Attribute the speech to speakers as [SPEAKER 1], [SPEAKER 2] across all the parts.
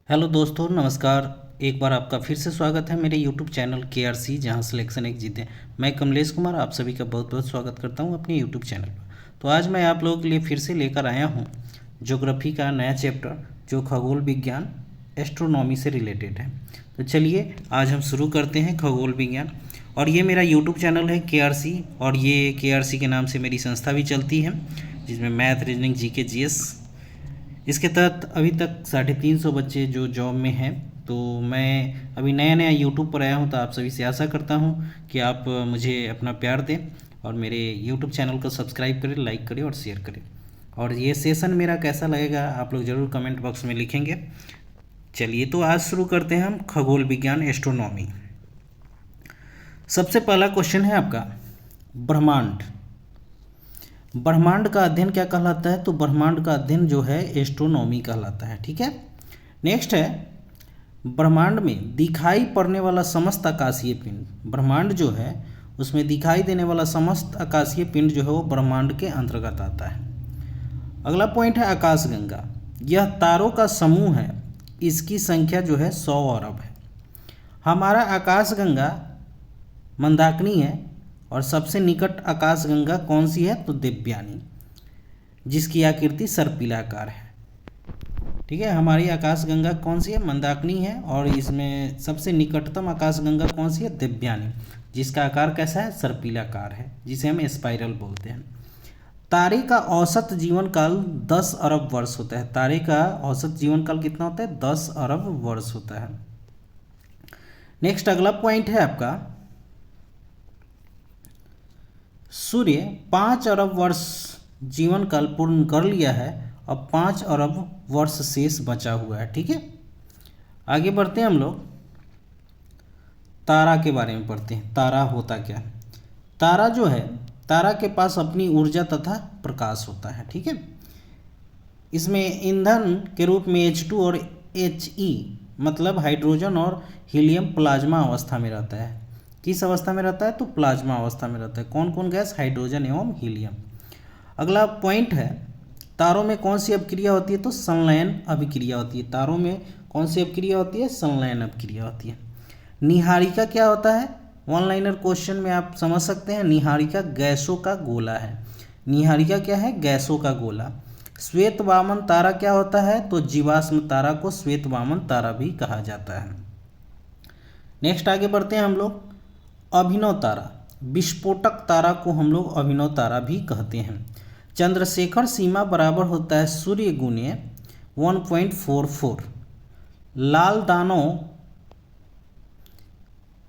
[SPEAKER 1] Hello दोस्तों, नमस्कार। एक बार आपका फिर से स्वागत है मेरे यूट्यूब चैनल KRC, जहां सिलेक्शन एक जीते। मैं कमलेश कुमार आप सभी का बहुत बहुत स्वागत करता हूं अपने यूट्यूब चैनल पर। तो आज मैं आप लोगों के लिए फिर से लेकर आया हूं ज्योग्राफी का नया चैप्टर, जो खगोल विज्ञान एस्ट्रोनॉमी से रिलेटेड है। तो चलिए आज हम शुरू करते हैं खगोल विज्ञान। और ये मेरा यूट्यूब चैनल है KRC, और ये KRC के नाम से मेरी संस्था भी चलती है, जिसमें मैथ, रीजनिंग, GK, GS। इसके तहत अभी तक 350 बच्चे जो जॉब में हैं। तो मैं अभी नया नया यूट्यूब पर आया हूं, तो आप सभी से आशा करता हूं कि आप मुझे अपना प्यार दें और मेरे यूट्यूब चैनल को सब्सक्राइब करें, लाइक करें और शेयर करें। और ये सेशन मेरा कैसा लगेगा आप लोग ज़रूर कमेंट बॉक्स में लिखेंगे। चलिए तो आज शुरू करते हैं हम खगोल विज्ञान एस्ट्रोनॉमी। सबसे पहला क्वेश्चन है आपका, ब्रह्मांड। ब्रह्मांड का अध्ययन क्या कहलाता है? तो ब्रह्मांड का अध्ययन जो है एस्ट्रोनॉमी कहलाता है। ठीक है। नेक्स्ट है, ब्रह्मांड में दिखाई पड़ने वाला समस्त आकाशीय पिंड। ब्रह्मांड जो है उसमें दिखाई देने वाला समस्त आकाशीय पिंड जो है वो ब्रह्मांड के अंतर्गत आता है। अगला पॉइंट है आकाशगंगा। यह तारों का समूह है, इसकी संख्या जो है 100 अरब है। हमारा आकाशगंगा मंदाकिनी है, और सबसे निकट आकाशगंगा कौन सी है? तो देवयानी, जिसकी आकृति सर्पिलाकार है। ठीक है, हमारी आकाशगंगा कौन सी है? मंदाकिनी है, और इसमें सबसे निकटतम आकाशगंगा कौन सी है? देवयानी, जिसका आकार कैसा है? सर्पिलाकार है, जिसे हम स्पाइरल बोलते हैं। तारे का औसत जीवन काल 10 अरब वर्ष होता है। तारे का औसत जीवन काल कितना होता है? 10 अरब वर्ष होता है। नेक्स्ट अगला पॉइंट है आपका, सूर्य 5 अरब वर्ष जीवन काल पूर्ण कर लिया है, अब 5 अरब वर्ष शेष बचा हुआ है। ठीक है, आगे बढ़ते हैं हम लोग, तारा के बारे में पढ़ते हैं। तारा होता क्या है? तारा जो है, तारा के पास अपनी ऊर्जा तथा प्रकाश होता है। ठीक है, इसमें ईंधन के रूप में H2 और He मतलब हाइड्रोजन और हीलियम प्लाज्मा अवस्था में रहता है। किस अवस्था में रहता है? तो प्लाज्मा अवस्था में रहता है। कौन कौन गैस? हाइड्रोजन एवं हीलियम। अगला पॉइंट है, तारों में कौन सी अभिक्रिया होती है? तो संलयन अभिक्रिया होती है। तारों में कौन सी अभिक्रिया होती है? संलयन अभिक्रिया होती है। निहारिका क्या होता है? वन लाइनर क्वेश्चन में आप समझ सकते हैं। निहारिका गैसों का गोला है। निहारिका क्या है? गैसों का गोला। श्वेत वामन तारा क्या होता है? तो जीवाश्म तारा को श्वेत वामन तारा भी कहा जाता है। नेक्स्ट आगे बढ़ते हैं हम लोग, अभिनव तारा। विस्फोटक तारा को हम लोग अभिनव तारा भी कहते हैं। चंद्रशेखर सीमा बराबर होता है सूर्य गुने 1.44। लाल दानव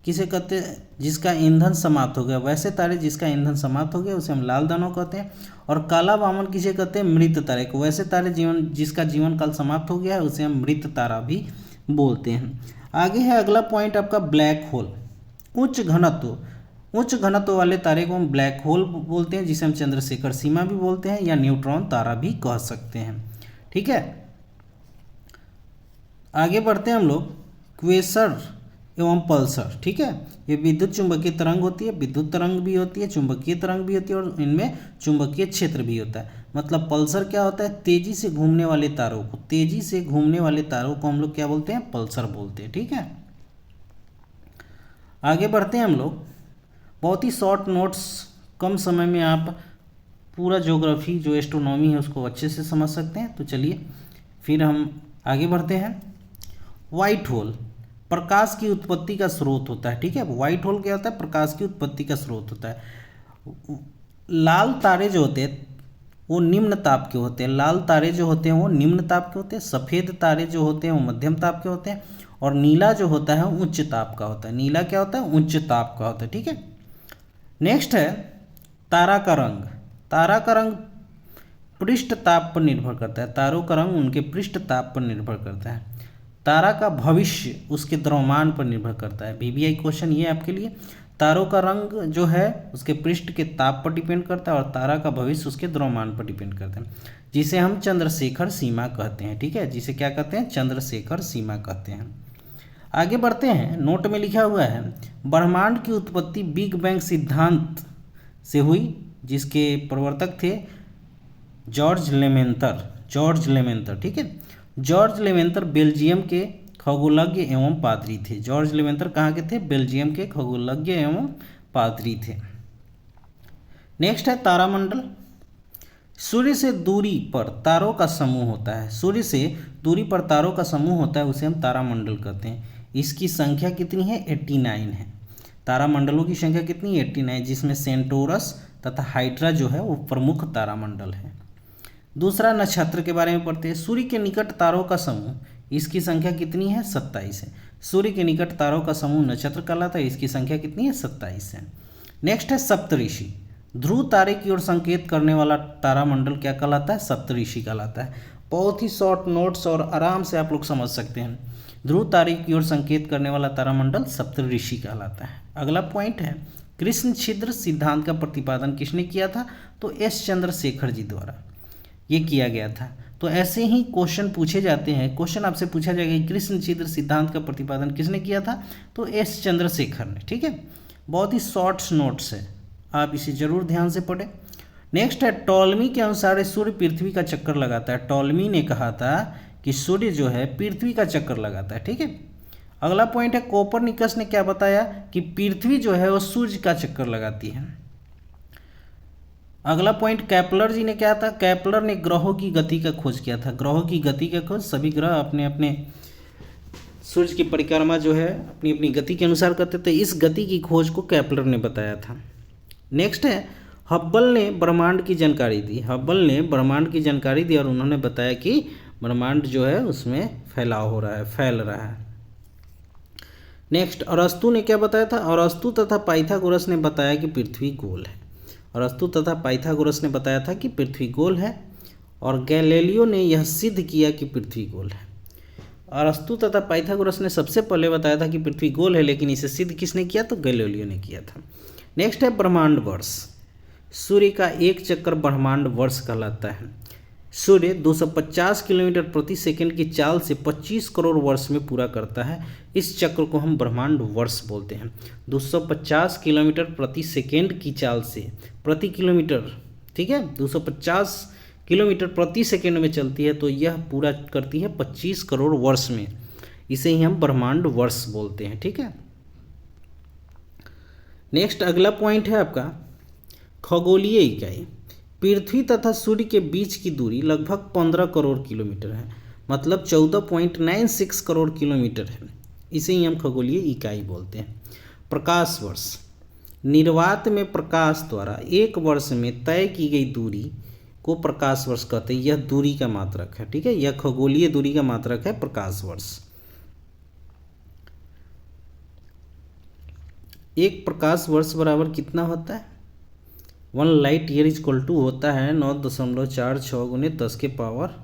[SPEAKER 1] किसे कहते हैं? जिसका ईंधन समाप्त हो गया। वैसे तारे जिसका ईंधन समाप्त हो गया उसे हम लाल दानव कहते हैं। और काला वामन किसे कहते हैं? मृत तारे को। वैसे तारे जिसका जीवन काल समाप्त हो गया है उसे हम मृत तारा भी बोलते हैं। आगे है अगला पॉइंट आपका, ब्लैक होल। उच्च घनत्व वाले तारे को हम ब्लैक होल बोलते हैं, जिसे हम चंद्रशेखर सीमा भी बोलते हैं या न्यूट्रॉन तारा भी कह सकते हैं। ठीक है, आगे बढ़ते हैं हम लोग, क्वेसर एवं पल्सर। ठीक है, ये विद्युत चुंबकीय तरंग होती है। विद्युत तरंग भी होती है, चुंबकीय तरंग भी होती है, और इनमें चुंबकीय क्षेत्र भी होता है। मतलब पल्सर क्या होता है? तेजी से घूमने वाले तारों को, तेजी से घूमने वाले तारों को हम लोग क्या बोलते हैं? पल्सर बोलते हैं। ठीक है, आगे बढ़ते हैं हम लोग, बहुत ही शॉर्ट नोट्स, कम समय में आप पूरा ज्योग्राफी जो एस्ट्रोनॉमी है उसको अच्छे से समझ सकते हैं। तो चलिए फिर हम आगे बढ़ते हैं। वाइट होल प्रकाश की उत्पत्ति का स्रोत होता है। ठीक है, वाइट होल क्या होता है? प्रकाश की उत्पत्ति का स्रोत होता है। लाल तारे जो होते हैं वो निम्न ताप के होते हैं। लाल तारे जो होते हैं वो निम्न ताप के होते हैं। सफ़ेद तारे जो होते हैं वो मध्यम ताप के होते हैं। और नीला जो होता है वो उच्च ताप का होता है। नीला क्या होता है? उच्च ताप का होता है। ठीक है, नेक्स्ट है तारा का रंग। तारा का रंग पृष्ठ ताप पर निर्भर करता है। तारों का रंग उनके पृष्ठ ताप पर निर्भर करता है। तारा का भविष्य उसके द्रव्यमान पर निर्भर करता है। VVI क्वेश्चन ये आपके लिए, तारों का रंग जो है उसके पृष्ठ के ताप पर डिपेंड करता है, और तारा का भविष्य उसके द्रव्यमान पर डिपेंड करता है, जिसे हम चंद्रशेखर सीमा कहते हैं। ठीक है, जिसे क्या कहते हैं? चंद्रशेखर सीमा कहते हैं। आगे बढ़ते हैं, नोट में लिखा हुआ है, ब्रह्मांड की उत्पत्ति बिग बैंग सिद्धांत से हुई, जिसके प्रवर्तक थे जॉर्ज लेमेंतर। ठीक है, जॉर्ज लेवेंतर बेल्जियम के खगोलज्ञ एवं पादरी थे। जॉर्ज लेवेंतर कहाँ के थे? बेल्जियम के खगोलज्ञ एवं पादरी थे। नेक्स्ट है तारामंडल। सूर्य से दूरी पर तारों का समूह होता है। सूर्य से दूरी पर तारों का समूह होता है, उसे हम तारामंडल कहते हैं। इसकी संख्या कितनी है? 89 है। तारामंडलों की संख्या कितनी? 89, जिसमें सेंटोरस तथा हाइड्रा जो है वो प्रमुख तारामंडल है। दूसरा नक्षत्र के बारे में पढ़ते हैं। सूर्य के निकट तारों का समूह, इसकी संख्या कितनी है? 27 है। सूर्य के निकट तारों का समूह नक्षत्र कहलाता है, इसकी संख्या कितनी है? 27 है। नेक्स्ट है सप्तऋषि। ध्रुव तारे की ओर संकेत करने वाला तारामंडल क्या कहलाता है? सप्तऋषि कहलाता है। बहुत ही शॉर्ट नोट्स और आराम से आप लोग समझ सकते हैं। ध्रुव तारे की ओर संकेत करने वाला तारामंडल सप्तऋषि कहलाता है। अगला पॉइंट है कृष्ण छिद्र सिद्धांत का प्रतिपादन किसने किया था? तो एस चंद्रशेखर जी द्वारा ये किया गया था। तो ऐसे ही क्वेश्चन पूछे जाते हैं। क्वेश्चन आपसे पूछा जाएगा कि कृष्ण छिद्र सिद्धांत का प्रतिपादन किसने किया था? तो एस चंद्रशेखर ने। ठीक है, बहुत ही शॉर्ट नोट्स है, आप इसे जरूर ध्यान से पढ़ें। नेक्स्ट है टॉलमी के अनुसार सूर्य पृथ्वी का चक्कर लगाता है। टॉलमी ने कहा था कि सूर्य जो है पृथ्वी का चक्कर लगाता है। ठीक है, अगला पॉइंट है कोपरनिकस ने क्या बताया कि पृथ्वी जो है वो सूर्य का चक्कर लगाती है। अगला पॉइंट केपलर जी ने क्या था? केपलर ने ग्रहों की गति का खोज किया था। ग्रहों की गति का खोज, सभी ग्रह अपने अपने सूर्य की परिक्रमा जो है अपनी अपनी गति के अनुसार करते थे। इस गति की खोज को केपलर ने बताया था। नेक्स्ट है हब्बल ने ब्रह्मांड की जानकारी दी। हब्बल ने ब्रह्मांड की जानकारी दी और उन्होंने बताया कि ब्रह्मांड जो है उसमें फैलाव हो रहा है, फैल रहा है। नेक्स्ट अरस्तु ने क्या बताया था? अरस्तु तथा पाइथागोरस ने बताया कि पृथ्वी गोल है। अरस्तु तथा पाइथागोरस ने बताया था कि पृथ्वी गोल है और गैलीलियो ने यह सिद्ध किया कि पृथ्वी गोल है। अरस्तु तथा पाइथागोरस ने सबसे पहले बताया था कि पृथ्वी गोल है, लेकिन इसे सिद्ध किसने किया? तो गैलीलियो ने किया था। नेक्स्ट है ब्रह्मांड वर्ष। सूर्य का एक चक्कर ब्रह्मांड वर्ष कहलाता है। सूर्य 250 किलोमीटर प्रति सेकंड की चाल से 25 करोड़ वर्ष में पूरा करता है। इस चक्र को हम ब्रह्मांड वर्ष बोलते हैं। 250 किलोमीटर प्रति सेकंड की चाल से, प्रति किलोमीटर, ठीक है, 250 किलोमीटर प्रति सेकंड में चलती है, तो यह पूरा करती है 25 करोड़ वर्ष में। इसे ही हम ब्रह्मांड वर्ष बोलते हैं। ठीक है, नेक्स्ट अगला पॉइंट है आपका खगोलीय इकाई। पृथ्वी तथा सूर्य के बीच की दूरी लगभग 15 करोड़ किलोमीटर है, मतलब 14.96 करोड़ किलोमीटर है। इसे ही हम खगोलीय इकाई बोलते हैं। प्रकाश वर्ष। निर्वात में प्रकाश द्वारा एक वर्ष में तय की गई दूरी को प्रकाश वर्ष कहते हैं। यह दूरी का मात्रक है। ठीक है, यह खगोलीय दूरी का मात्रक है प्रकाश वर्ष। एक प्रकाश वर्ष बराबर कितना होता है? 1 लाइट ईयर इक्वल टू होता है 9.46 गुने 10 के पावर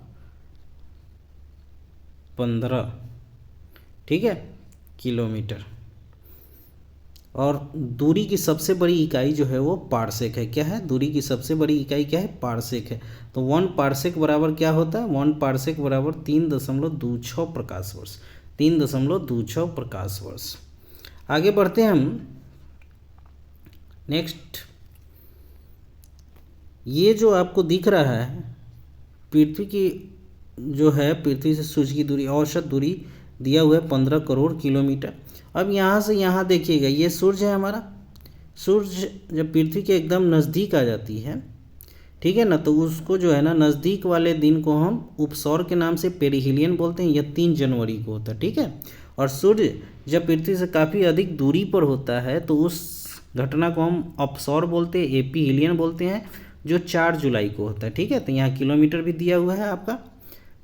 [SPEAKER 1] 15, ठीक है, किलोमीटर। और दूरी की सबसे बड़ी इकाई जो है वो पारसेक है। क्या है? दूरी की सबसे बड़ी इकाई क्या है? पारसेक है। तो 1 पारसेक बराबर क्या होता है? 1 पारसेक बराबर 3.26 प्रकाश वर्ष। 3.26 प्रकाश वर्ष। आगे बढ़ते हैं हम। नेक्स्ट, ये जो आपको दिख रहा है पृथ्वी की जो है पृथ्वी से सूर्य की दूरी, औसत दूरी दिया हुआ है 15 करोड़ किलोमीटर। अब यहाँ से यहाँ देखिएगा, ये सूर्य है हमारा। सूर्य जब पृथ्वी के एकदम नज़दीक आ जाती है, ठीक है ना, तो उसको जो है ना नज़दीक वाले दिन को हम उपसौर के नाम से पेरिहिलियन बोलते हैं। यह 3 जनवरी को होता है। ठीक है, और सूर्य जब पृथ्वी से काफ़ी अधिक दूरी पर होता है तो उस घटना को हम अपसौर बोलते हैं, एपीहिलियन बोलते हैं, जो 4 जुलाई को होता है। ठीक है, तो यहाँ किलोमीटर भी दिया हुआ है आपका।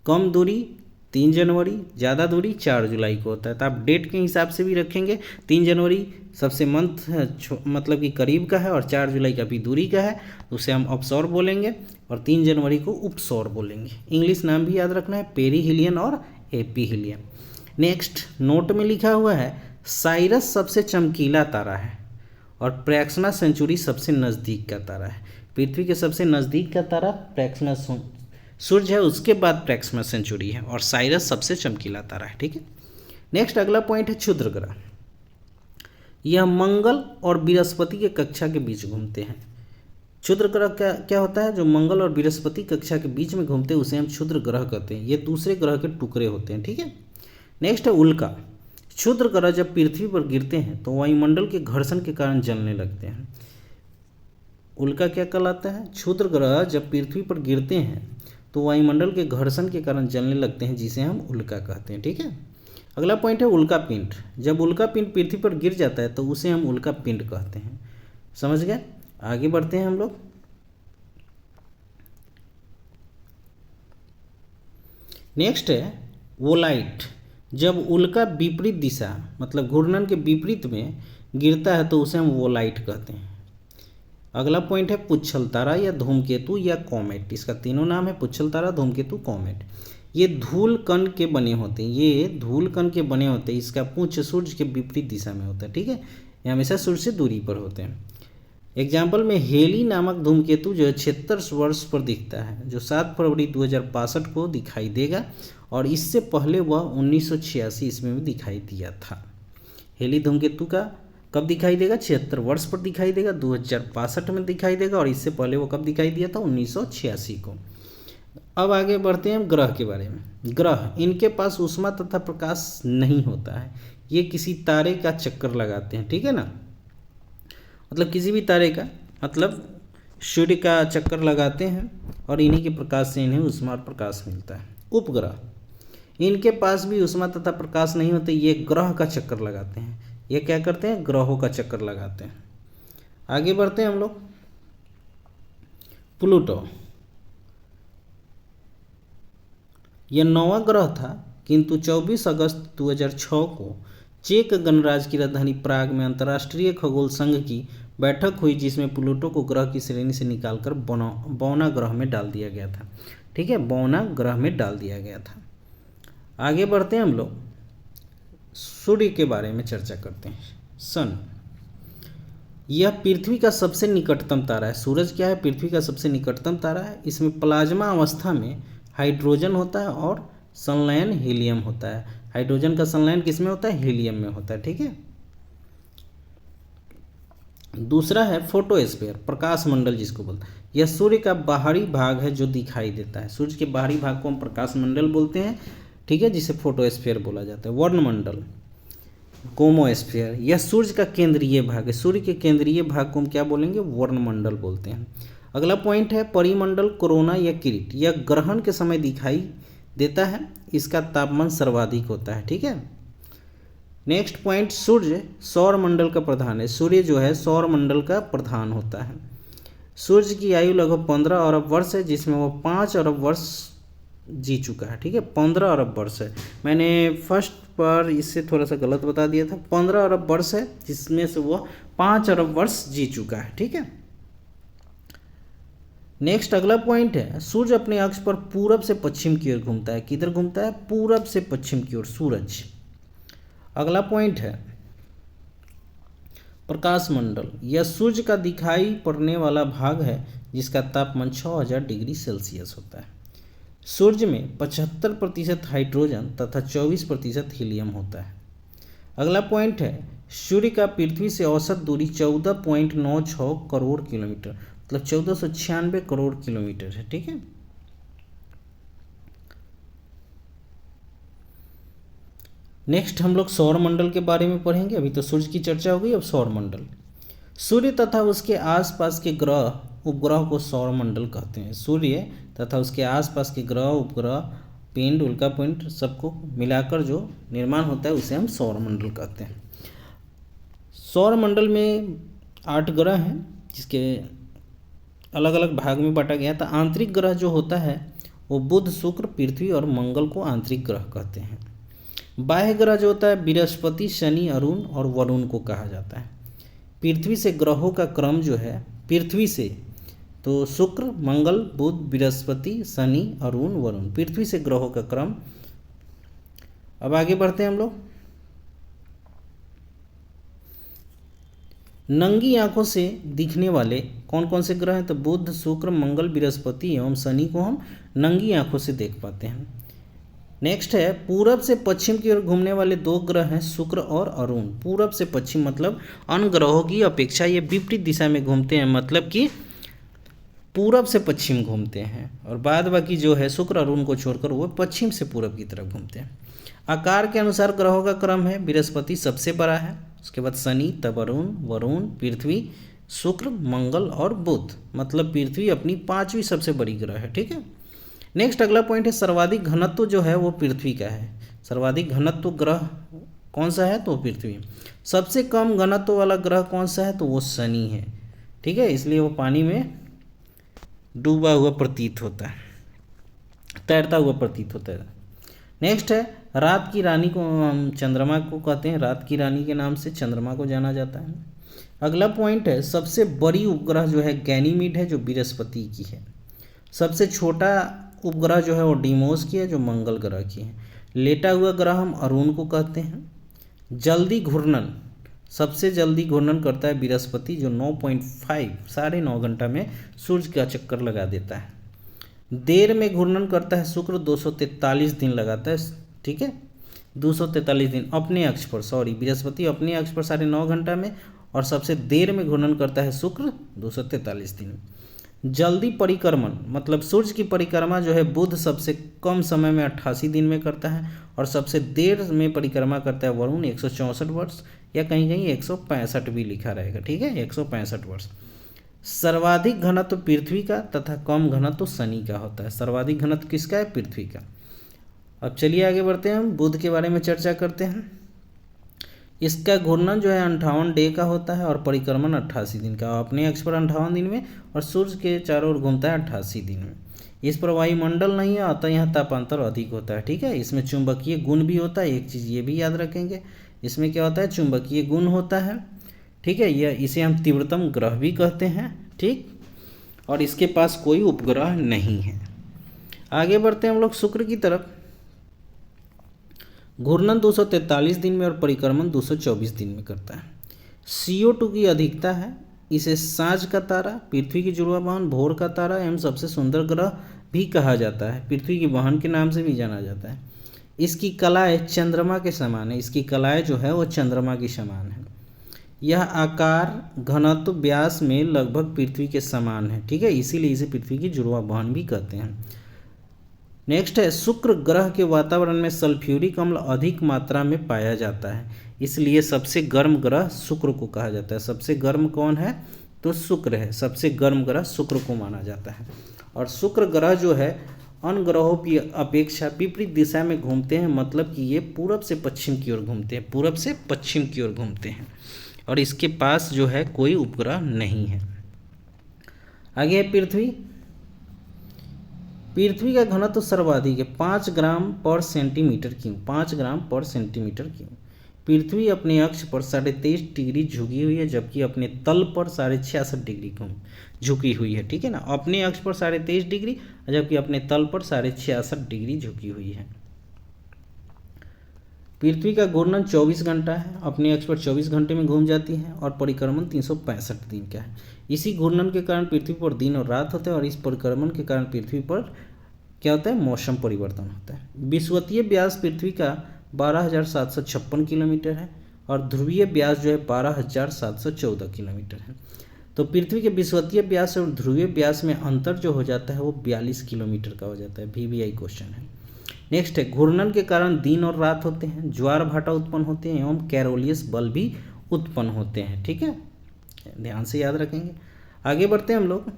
[SPEAKER 1] कम दूरी 3 जनवरी, ज़्यादा दूरी 4 जुलाई को होता है। तो आप डेट के हिसाब से भी रखेंगे। 3 जनवरी सबसे मंथ मतलब कि करीब का है और 4 जुलाई का भी दूरी का है, तो उसे हम अपसौर बोलेंगे और 3 जनवरी को उपसौर बोलेंगे। इंग्लिश नाम भी याद रखना है, पेरिहिलियन और एपीहिलियन। नेक्स्ट नोट में लिखा हुआ है साइरस सबसे चमकीला तारा है और प्रैक्समा सेंचुरी सबसे नज़दीक का तारा है। पृथ्वी के सबसे नज़दीक का तारा प्रैक्समा सूर्य है, उसके बाद प्रैक्समा सेंचुरी है और साइरस सबसे चमकीला तारा है। ठीक है, नेक्स्ट अगला पॉइंट है क्षुद्र ग्रह। यह मंगल और बृहस्पति के कक्षा के बीच घूमते हैं। क्षुद्र ग्रह क्या क्या होता है? जो मंगल और बृहस्पति कक्षा के बीच में घूमते हैं उसे हम क्षुद्र ग्रह कहते हैं। ये दूसरे ग्रह के टुकड़े होते हैं, ठीक है। नेक्स्ट है उल्का। क्षुद्र ग्रह जब पृथ्वी पर गिरते हैं तो वायुमंडल के घर्षण के कारण जलने लगते हैं। उल्का क्या कहलाता है? क्षुद्र ग्रह जब पृथ्वी पर गिरते हैं तो वायुमंडल के घर्षण के कारण जलने लगते हैं, जिसे हम उल्का कहते हैं, ठीक है। अगला पॉइंट है उल्का पिंड। जब उल्का पिंड पृथ्वी पर गिर जाता है तो उसे हम उल्का पिंड कहते हैं। समझ गए? आगे बढ़ते हैं हम लोग। नेक्स्ट है वोलाइट। जब उल्का विपरीत दिशा मतलब घूर्णन के विपरीत में गिरता है तो उसे हम वोलाइट कहते हैं। अगला पॉइंट है पुच्छल तारा या धूमकेतु या कॉमेट। इसका तीनों नाम है पुच्छल तारा, धूमकेतु, कॉमेट। ये धूल कण के बने होते हैं, ये धूल कण के बने होते हैं। इसका पुंछ सूर्य के विपरीत दिशा में होता है, ठीक है। ये हमेशा सूर्य से दूरी पर होते हैं। एग्जाम्पल में हेली नामक धूमकेतु जो है 76 वर्ष पर दिखता है, जो 7 फरवरी 2062 को दिखाई देगा, और इससे पहले वह 1986 ईस्वी में दिखाई दिया था। हेली धूमकेतु का कब दिखाई देगा? 76 वर्ष पर दिखाई देगा, 2062 में दिखाई देगा, और इससे पहले वो कब दिखाई दिया था? 1986 को। अब आगे बढ़ते हैं ग्रह के बारे में। ग्रह, इनके पास ऊष्मा तथा प्रकाश नहीं होता है। ये किसी तारे का चक्कर लगाते हैं, ठीक है ना। मतलब किसी भी तारे का, मतलब सूर्य का चक्कर लगाते हैं और इन्हीं के प्रकाश से इन्हें ऊष्मा और प्रकाश मिलता है। उपग्रह, इनके पास भी ऊष्मा तथा प्रकाश नहीं होते, ये ग्रह का चक्कर लगाते हैं। ये क्या करते हैं? ग्रहों का चक्कर लगाते हैं। आगे बढ़ते हैं हम लोग। प्लूटो, यह 9वां ग्रह था, किंतु 24 अगस्त 2006 को चेक गणराज्य की राजधानी प्राग में अंतर्राष्ट्रीय खगोल संघ की बैठक हुई, जिसमें प्लूटो को ग्रह की श्रेणी से निकालकर बौना ग्रह में डाल दिया गया था, ठीक है। बौना ग्रह में डाल दिया गया था। आगे बढ़ते हैं हम लोग। सूर्य के बारे में चर्चा करते हैं। सन, यह पृथ्वी का सबसे निकटतम तारा है। सूरज क्या है? पृथ्वी का सबसे निकटतम तारा है। इसमें प्लाज्मा अवस्था में हाइड्रोजन होता है और संलयन हीलियम होता है। हाइड्रोजन का संलयन किस में होता है? हीलियम में होता है, ठीक है। दूसरा है फोटोस्फीयर, प्रकाश मंडल जिसको बोलते हैं। यह सूर्य का बाहरी भाग है जो दिखाई देता है। सूर्य के बाहरी भाग को हम प्रकाश मंडल बोलते हैं, ठीक है, जिसे फोटोस्फीयर बोला जाता है। वर्णमंडल, गोमोस्फीयर, यह सूर्य का केंद्रीय भाग है। सूर्य के केंद्रीय भाग को हम क्या बोलेंगे? वर्णमंडल बोलते हैं। अगला पॉइंट है परिमंडल, कोरोना या किरीट। यह ग्रहण के समय दिखाई देता है, इसका तापमान सर्वाधिक होता है, ठीक है। नेक्स्ट पॉइंट, सूर्य सौर मंडल का प्रधान है। सूर्य जो है सौर मंडल का प्रधान होता है। सूर्य की आयु लगभग 15 अरब वर्ष है, जिसमें वह 5 अरब वर्ष जी चुका है, ठीक है। 15 अरब वर्ष है। मैंने फर्स्ट पर इससे थोड़ा सा गलत बता दिया था। 15 अरब वर्ष है, जिसमें से वह 5 अरब वर्ष जी चुका है, ठीक है। नेक्स्ट अगला पॉइंट है, सूर्य अपने अक्ष पर पूरब से पश्चिम की ओर घूमता है। किधर घूमता है? पूरब से पश्चिम की ओर, सूरज। अगला पॉइंट है प्रकाश मंडल। यह सूर्य का दिखाई पड़ने वाला भाग है, जिसका तापमान 6000 डिग्री सेल्सियस होता है। सूर्य में 75% हाइड्रोजन तथा 24% हीलियम होता है। अगला पॉइंट है सूर्य का पृथ्वी से औसत दूरी 14.96 करोड़ किलोमीटर, मतलब 1496 करोड़ किलोमीटर है, ठीक है। नेक्स्ट हम लोग सौर मंडल के बारे में पढ़ेंगे। अभी तो सूर्य की चर्चा हो गई, अब सौर मंडल। सूर्य तथा उसके आसपास के ग्रह उपग्रह को सौर मंडल कहते हैं। सूर्य तथा उसके आसपास के ग्रह उपग्रह पिंड उल्का पिंड सबको मिलाकर जो निर्माण होता है उसे हम सौर मंडल कहते हैं। सौर मंडल में 8 ग्रह हैं, जिसके अलग अलग भाग में बांटा गया था। आंतरिक ग्रह जो होता है वो बुध, शुक्र, पृथ्वी और मंगल को आंतरिक ग्रह कहते हैं। बाह्य ग्रह जो होता है बृहस्पति, शनि, अरुण और वरुण को कहा जाता है। पृथ्वी से ग्रहों का क्रम जो है, पृथ्वी से तो शुक्र, मंगल, बुध, बृहस्पति, शनि, अरुण, वरुण, पृथ्वी से ग्रहों का क्रम। अब आगे बढ़ते हैं हम लोग। नंगी आंखों से दिखने वाले कौन कौन से ग्रह हैं? तो बुध, शुक्र, मंगल, बृहस्पति एवं शनि को हम नंगी आंखों से देख पाते हैं। नेक्स्ट है पूरब से पश्चिम की ओर घूमने वाले 2 ग्रह हैं, शुक्र और अरुण। पूरब से पश्चिम मतलब अन्य ग्रहों की अपेक्षा ये विपरीत दिशा में घूमते हैं, मतलब कि पूरब से पश्चिम घूमते हैं, और बाद बाकी जो है शुक्र और उनको छोड़कर वो पश्चिम से पूरब की तरफ घूमते हैं। आकार के अनुसार ग्रहों का क्रम है, बृहस्पति सबसे बड़ा है, उसके बाद शनि, तब वरुण, पृथ्वी, शुक्र, मंगल और बुध। मतलब पृथ्वी अपनी 5वीं सबसे बड़ी ग्रह है। ठीक है, नेक्स्ट अगला पॉइंट है सर्वाधिक घनत्व जो है वो पृथ्वी का है। सर्वाधिक घनत्व ग्रह कौन सा है? तो पृथ्वी। सबसे कम घनत्व वाला ग्रह कौन सा है? तो वो शनि है। ठीक है, इसलिए वो पानी में डूबा हुआ प्रतीत होता है, तैरता हुआ प्रतीत होता है। नेक्स्ट है रात की रानी को हम चंद्रमा को कहते हैं, रात की रानी के नाम से चंद्रमा को जाना जाता है। अगला पॉइंट है सबसे बड़ी उपग्रह जो है गैनीमीड है, जो बृहस्पति की है। सबसे छोटा उपग्रह जो है वो डीमोस की है, जो मंगल ग्रह की है। लेटा हुआ ग्रह हम अरुण को कहते हैं। जल्दी घूर्णन, सबसे जल्दी घूर्णन करता है बृहस्पति, जो 9.5 साढ़े 9 घंटा में सूर्य का चक्कर लगा देता है। देर में घूर्णन करता है शुक्र, 243 दिन लगाता है। ठीक है, 243 दिन अपने अक्ष पर, सॉरी बृहस्पति अपने अक्ष पर 9.5 घंटा में, और सबसे देर में घूर्णन करता है शुक्र, 243 दिन। जल्दी परिक्रमण, मतलब सूर्य की परिक्रमा जो है बुध सबसे कम समय में 88 दिन में करता है, और सबसे देर में परिक्रमा करता है वरुण 164 वर्ष, या कहीं कहीं 165 भी लिखा रहेगा। ठीक है, 165 वर्ष। सर्वाधिक घनत्व पृथ्वी का तथा कम घनत्व शनि का होता है। सर्वाधिक घनत्व किसका है? पृथ्वी का। अब चलिए आगे बढ़ते हैं, हम बुध के बारे में चर्चा करते हैं। इसका घूर्णन जो है 58 डे का होता है, और परिक्रमण 88 दिन का। अपने अक्ष पर 58 दिन में, और सूर्य के चारों ओर घूमता है 88 दिन में। इस पर वायुमंडल नहीं है, अतः यहाँ तापांतर अधिक होता है। ठीक है, इसमें चुंबकीय गुण भी होता है। एक चीज़ ये भी याद रखेंगे, इसमें क्या होता है? चुंबकीय गुण होता है। ठीक है, यह इसे हम तीव्रतम ग्रह भी कहते हैं। ठीक, और इसके पास कोई उपग्रह नहीं है। आगे बढ़ते हैं हम लोग शुक्र की तरफ। घूर्णन 243 दिन में और परिक्रमण 224 दिन में करता है। CO2 की अधिकता है। इसे सांझ का तारा, पृथ्वी की जुड़वा वाहन, भोर का तारा एवं सबसे सुंदर ग्रह भी कहा जाता है। पृथ्वी की वाहन के नाम से भी जाना जाता है। इसकी कलाएं चंद्रमा के समान है। इसकी कलाएं जो है वो चंद्रमा की समान है। यह आकार, घनत्व, व्यास में लगभग पृथ्वी के समान है। ठीक है, इसीलिए इसे पृथ्वी की जुड़वा वाहन भी कहते हैं। नेक्स्ट है शुक्र ग्रह के वातावरण में सल्फ्यूरिक अम्ल अधिक मात्रा में पाया जाता है, इसलिए सबसे गर्म ग्रह शुक्र को कहा जाता है। सबसे गर्म कौन है? तो शुक्र है। सबसे गर्म ग्रह शुक्र को माना जाता है। और शुक्र ग्रह जो है अन्य ग्रहों की अपेक्षा विपरीत दिशा में घूमते हैं, मतलब कि ये पूरब से पश्चिम की ओर घूमते हैं। पूरब से पश्चिम की ओर घूमते हैं, और इसके पास जो है कोई उपग्रह नहीं है। आगे है पृथ्वी। पृथ्वी का घनत्व सर्वाधिक है, 5 ग्राम पर सेंटीमीटर क्यूब। 5 ग्राम पर सेंटीमीटर क्यूब। पृथ्वी अपने अक्ष पर 23.5 डिग्री झुकी हुई है, जबकि अपने तल पर 66.5 डिग्री झुकी हुई है। ठीक है ना, अपने अक्ष पर 23.5 डिग्री, जबकि अपने तल पर 66.5 डिग्री झुकी हुई है। पृथ्वी का घूर्णन 24 घंटा है। अपने अक्ष पर 24 घंटे में घूम जाती है, और परिक्रमण 365 दिन का है। इसी घूर्णन के कारण पृथ्वी पर दिन और रात होते हैं, और इस परिक्रमण के कारण पृथ्वी पर क्या होता है? मौसम परिवर्तन होता है। विषुवतीय व्यास पृथ्वी का 12,756 किलोमीटर है, और ध्रुवीय व्यास जो है 12,714 किलोमीटर है। तो पृथ्वी के विषुवतीय व्यास और ध्रुवीय व्यास में अंतर जो हो जाता है वो 42 किलोमीटर का हो जाता है। VVI क्वेश्चन है। नेक्स्ट है घूर्णन के कारण दिन और रात होते हैं, ज्वार भाटा उत्पन्न होते हैं, एवं कैरोलियस बल भी उत्पन्न होते हैं। ठीक है, ध्यान से याद रखेंगे। आगे बढ़ते हैं हम लोग।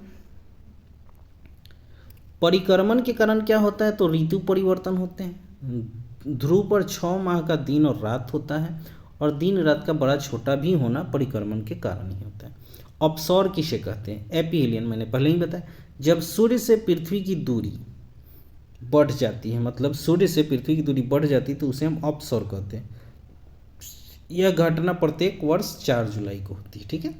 [SPEAKER 1] परिक्रमण के कारण क्या होता है? तो ऋतु परिवर्तन होते हैं। ध्रुव पर 6 माह का दिन और रात होता है, और दिन रात का बड़ा छोटा भी होना परिक्रमण के कारण ही होता है। अपसौर किसे कहते हैं? एपीहेलियन, मैंने पहले ही बताया। जब सूर्य से पृथ्वी की दूरी बढ़ जाती है, मतलब सूर्य से पृथ्वी की दूरी बढ़ जाती है, तो उसे हम अपसौर कहते हैं। यह घटना प्रत्येक वर्ष 4 जुलाई को होती है। ठीक है,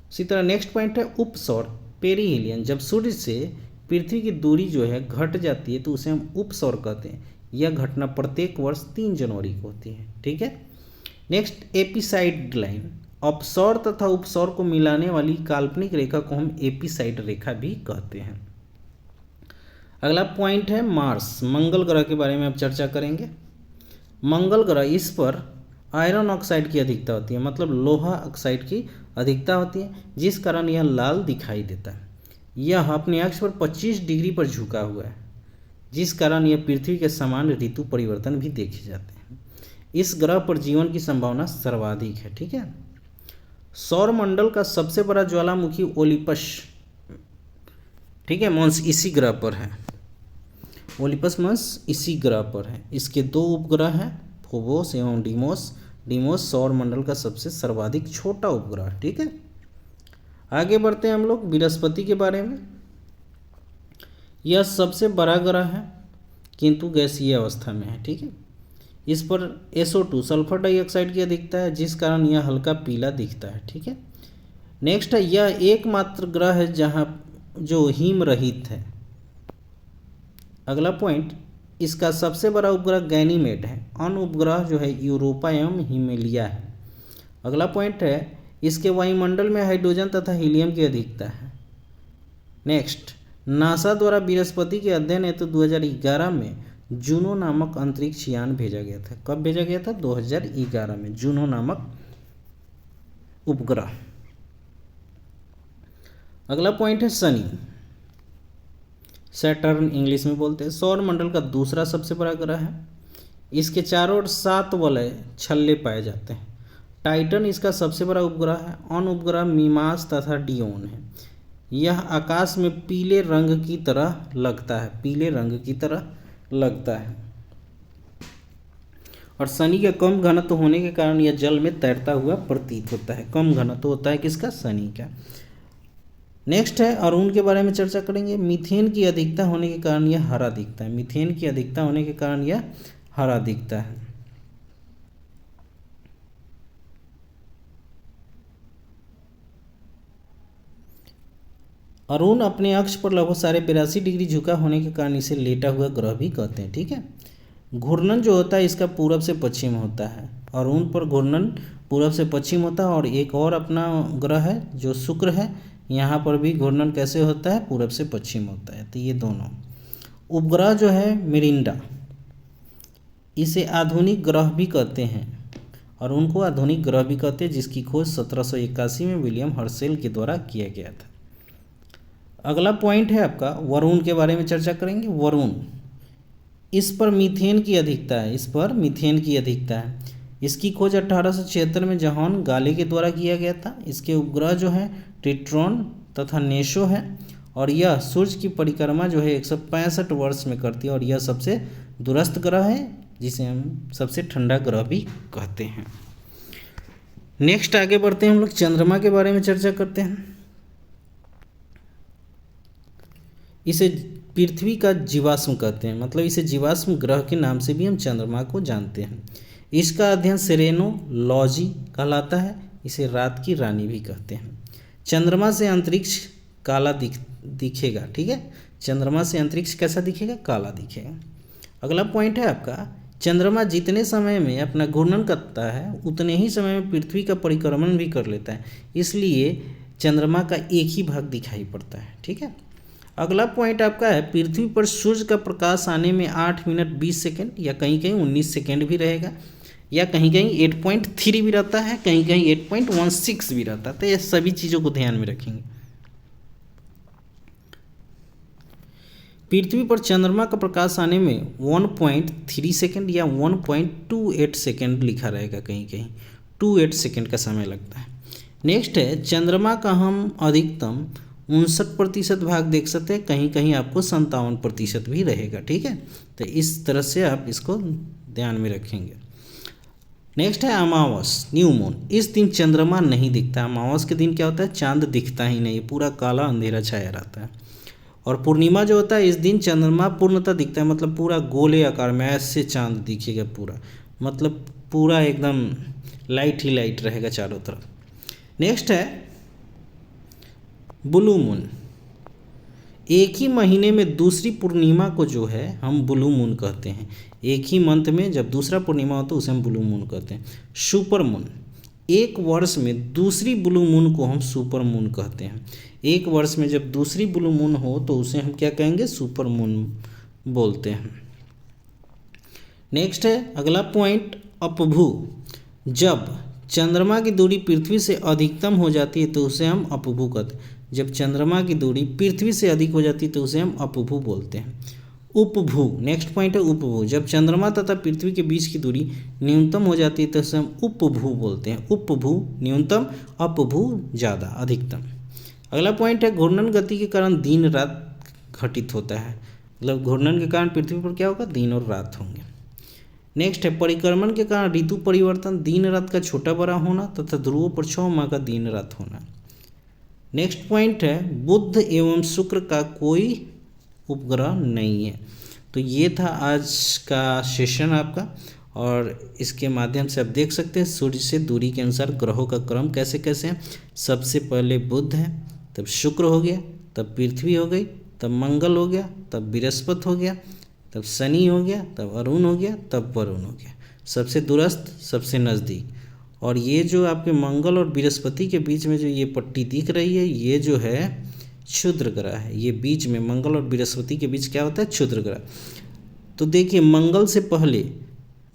[SPEAKER 1] उसी तरह नेक्स्ट पॉइंट है उपसौर, पेरीहेलियन। जब सूर्य से पृथ्वी की दूरी जो है घट जाती है, तो उसे हम उपसौर कहते हैं। यह घटना प्रत्येक वर्ष 3 जनवरी को होती है। ठीक है, नेक्स्ट एपिसाइड लाइन। अपसौर तथा उपसौर को मिलाने वाली काल्पनिक रेखा को हम एपिसाइड रेखा भी कहते हैं। अगला पॉइंट है मार्स, मंगल ग्रह के बारे में अब चर्चा करेंगे। मंगल ग्रह, इस पर आयरन ऑक्साइड की अधिकता होती है, मतलब लोहा ऑक्साइड की अधिकता होती है, जिस कारण यह लाल दिखाई देता है। यह अपने अक्ष पर 25 डिग्री पर झुका हुआ है, जिस कारण यह पृथ्वी के समान ऋतु परिवर्तन भी देखे जाते हैं। इस ग्रह पर जीवन की संभावना सर्वाधिक है। ठीक है। सौर मंडल का सबसे बड़ा ज्वालामुखी ओलिपस, ठीक है, मांस इसी ग्रह पर है। ओलिपस मांस इसी ग्रह पर है। इसके दो उपग्रह हैं, फोबोस एवं डीमोस। डीमोस सौर मंडल का सबसे सर्वाधिक छोटा उपग्रह। ठीक है। आगे बढ़ते हैं हम लोग बृहस्पति के बारे में। यह सबसे बड़ा ग्रह है किंतु गैसीय अवस्था में है। ठीक है। इस पर SO2 सल्फर डाइऑक्साइड की अधिकता है, जिस कारण यह हल्का पीला दिखता है। ठीक है। नेक्स्ट है, यह एकमात्र ग्रह है जहां जो हिम रहित है। अगला पॉइंट, इसका सबसे बड़ा उपग्रह गैनीमेड है। अन्य उपग्रह जो है यूरोपा एवं हिमेलिया है। अगला पॉइंट है, इसके वायुमंडल में हाइड्रोजन तथा हीलियम की अधिकता है। नेक्स्ट, नासा द्वारा बृहस्पति के अध्ययन हेतु 2011 में जूनो नामक अंतरिक्ष यान भेजा गया था। कब भेजा गया था? 2011 में जूनो नामक उपग्रह। अगला पॉइंट है शनि, सैटर्न इंग्लिश में बोलते हैं। सौर मंडल का दूसरा सबसे बड़ा ग्रह है। इसके चारों ओर 7 वलय छल्ले पाए जाते हैं। टाइटन इसका सबसे बड़ा उपग्रह है। अन्य उपग्रह मीमास तथा डियोन है। यह आकाश में पीले रंग की तरह लगता है, पीले रंग की तरह लगता है। और शनि का कम घनत्व होने के कारण यह जल में तैरता हुआ प्रतीत होता है। कम घनत्व होता है किसका? शनि का। नेक्स्ट है, अरुण के बारे में चर्चा करेंगे। मीथेन की अधिकता होने के कारण यह हरा दिखता है। मीथेन की अधिकता होने के कारण यह हरा दिखता है। अरुण अपने अक्ष पर लगभग 82.5 डिग्री झुका होने के कारण इसे लेटा हुआ ग्रह भी कहते हैं। ठीक है। घूर्णन जो होता है इसका पूरब से पश्चिम होता है। अरुण पर घूर्णन पूरब से पश्चिम होता है। और एक और अपना ग्रह है जो शुक्र है, यहाँ पर भी घूर्णन कैसे होता है? पूरब से पश्चिम होता है। तो ये दोनों उपग्रह जो है मिरिंडा, इसे आधुनिक ग्रह भी कहते हैं। और उनको आधुनिक ग्रह भी कहते हैं, जिसकी खोज 1781 में विलियम हर्शेल के द्वारा किया गया था। अगला पॉइंट है आपका वरुण के बारे में चर्चा करेंगे। वरुण, इस पर मीथेन की अधिकता है। इस पर मीथेन की अधिकता है। इसकी खोज 1876 में जॉन गाले के द्वारा किया गया था। इसके उपग्रह जो हैं ट्रिट्रॉन तथा नेशो है। और यह सूर्य की परिक्रमा जो है 165 वर्ष में करती है। और यह सबसे दूरस्थ ग्रह है, जिसे हम सबसे ठंडा ग्रह भी कहते हैं। नेक्स्ट आगे बढ़ते हैं हम लोग चंद्रमा के बारे में चर्चा करते हैं। इसे पृथ्वी का जीवाश्म कहते हैं, मतलब इसे जीवाश्म ग्रह के नाम से भी हम चंद्रमा को जानते हैं। इसका अध्ययन सेरेनोलॉजी कहलाता है। इसे रात की रानी भी कहते हैं। चंद्रमा से अंतरिक्ष काला दिखेगा। ठीक है। चंद्रमा से अंतरिक्ष कैसा दिखेगा? काला दिखेगा। अगला पॉइंट है आपका, चंद्रमा जितने समय में अपना घूर्णन करता है उतने ही समय में पृथ्वी का परिक्रमण भी कर लेता है। इसलिए चंद्रमा का एक ही भाग दिखाई पड़ता है। ठीक है। अगला पॉइंट आपका है, पृथ्वी पर सूर्य का प्रकाश आने में 8 मिनट 20 सेकेंड या कहीं कहीं 19 सेकेंड भी रहेगा, या कहीं कहीं 8.3 भी रहता है, कहीं कहीं 8.16 भी रहता है। तो ये सभी चीज़ों को ध्यान में रखेंगे। पृथ्वी पर चंद्रमा का प्रकाश आने में 1.3 सेकेंड या 1.28 सेकेंड लिखा रहेगा, कहीं कहीं 28 सेकेंड का समय लगता है। नेक्स्ट है, चंद्रमा का हम अधिकतम 59% भाग देख सकते हैं, कहीं कहीं आपको 57% भी रहेगा। ठीक है। तो इस तरह से आप इसको ध्यान में रखेंगे। नेक्स्ट है अमावस, न्यू मून। इस दिन चंद्रमा नहीं दिखता। अमावस के दिन क्या होता है? चांद दिखता ही नहीं, पूरा काला अंधेरा छाया रहता है। और पूर्णिमा जो होता है इस दिन चंद्रमा पूर्णतः दिखता है, मतलब पूरा गोले आकार में ऐसे चांद दिखेगा पूरा, मतलब पूरा एकदम लाइट ही लाइट रहेगा चारों तरफ। नेक्स्ट है ब्लू मून। एक ही महीने में दूसरी पूर्णिमा को जो है हम ब्लू मून कहते हैं। एक ही मंथ में जब दूसरा पूर्णिमा होता है उसे हम ब्लू मून कहते हैं। सुपर मून, एक वर्ष में दूसरी ब्लू मून को हम सुपर मून कहते हैं। एक वर्ष में जब दूसरी ब्लू मून हो तो उसे हम क्या कहेंगे? सुपर मून बोलते हैं। नेक्स्ट है अगला पॉइंट अपभू। जब चंद्रमा की दूरी पृथ्वी से अधिकतम हो जाती है तो उसे हम अपभू कहते हैं। जब चंद्रमा की दूरी पृथ्वी से अधिक हो जाती है तो उसे हम अपभू बोलते हैं। उपभू, नेक्स्ट पॉइंट है उपभू। जब चंद्रमा तथा पृथ्वी के बीच की दूरी न्यूनतम हो जाती है तो उसे हम उपभू बोलते हैं। उपभू न्यूनतम, अपभू ज़्यादा, अधिकतम। अगला पॉइंट है घूर्णन गति के कारण दिन रात घटित होता है। मतलब घूर्णन के कारण पृथ्वी पर क्या होगा, दिन और रात होंगे। नेक्स्ट है परिक्रमण के कारण ऋतु परिवर्तन, दिन रात का छोटा बड़ा होना तथा ध्रुवों पर 6 माह का दिन रात होना। नेक्स्ट पॉइंट है बुध एवं शुक्र का कोई उपग्रह नहीं है। तो ये था आज का सेशन आपका, और इसके माध्यम से आप देख सकते हैं सूर्य से दूरी के अनुसार ग्रहों का क्रम कैसे कैसे है। सबसे पहले बुध है, तब शुक्र हो गया, तब पृथ्वी हो गई, तब मंगल हो गया, तब बृहस्पति हो गया, तब शनि हो गया, तब अरुण हो गया, तब वरुण हो गया। सबसे दूरस्थ, सबसे नज़दीक। और ये जो आपके मंगल और बृहस्पति के बीच में जो ये पट्टी दिख रही है, ये जो है क्षुद्र ग्रह है। ये बीच में मंगल और बृहस्पति के बीच क्या होता है, क्षुद्र ग्रह। तो देखिए मंगल से पहले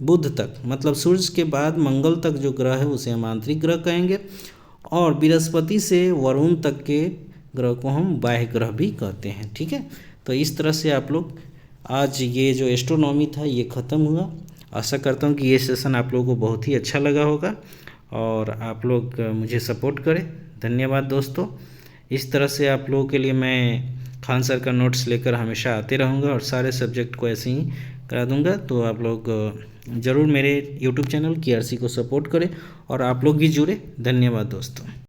[SPEAKER 1] बुध तक, मतलब सूर्य के बाद मंगल तक जो ग्रह है उसे हम आंतरिक ग्रह कहेंगे, और बृहस्पति से वरुण तक के ग्रह को हम बाह्य ग्रह भी कहते हैं। ठीक है, तो इस तरह से आप लोग आज ये जो एस्ट्रोनॉमी था ये ख़त्म हुआ। आशा करता हूँ कि ये सेशन आप लोगों को बहुत ही अच्छा लगा होगा और आप लोग मुझे सपोर्ट करें। धन्यवाद दोस्तों। इस तरह से आप लोगों के लिए मैं खान सर का नोट्स लेकर हमेशा आते रहूँगा और सारे सब्जेक्ट को ऐसे ही करा दूँगा। तो आप लोग ज़रूर मेरे यूट्यूब चैनल KRC को सपोर्ट करें और आप लोग भी जुड़े। धन्यवाद दोस्तों।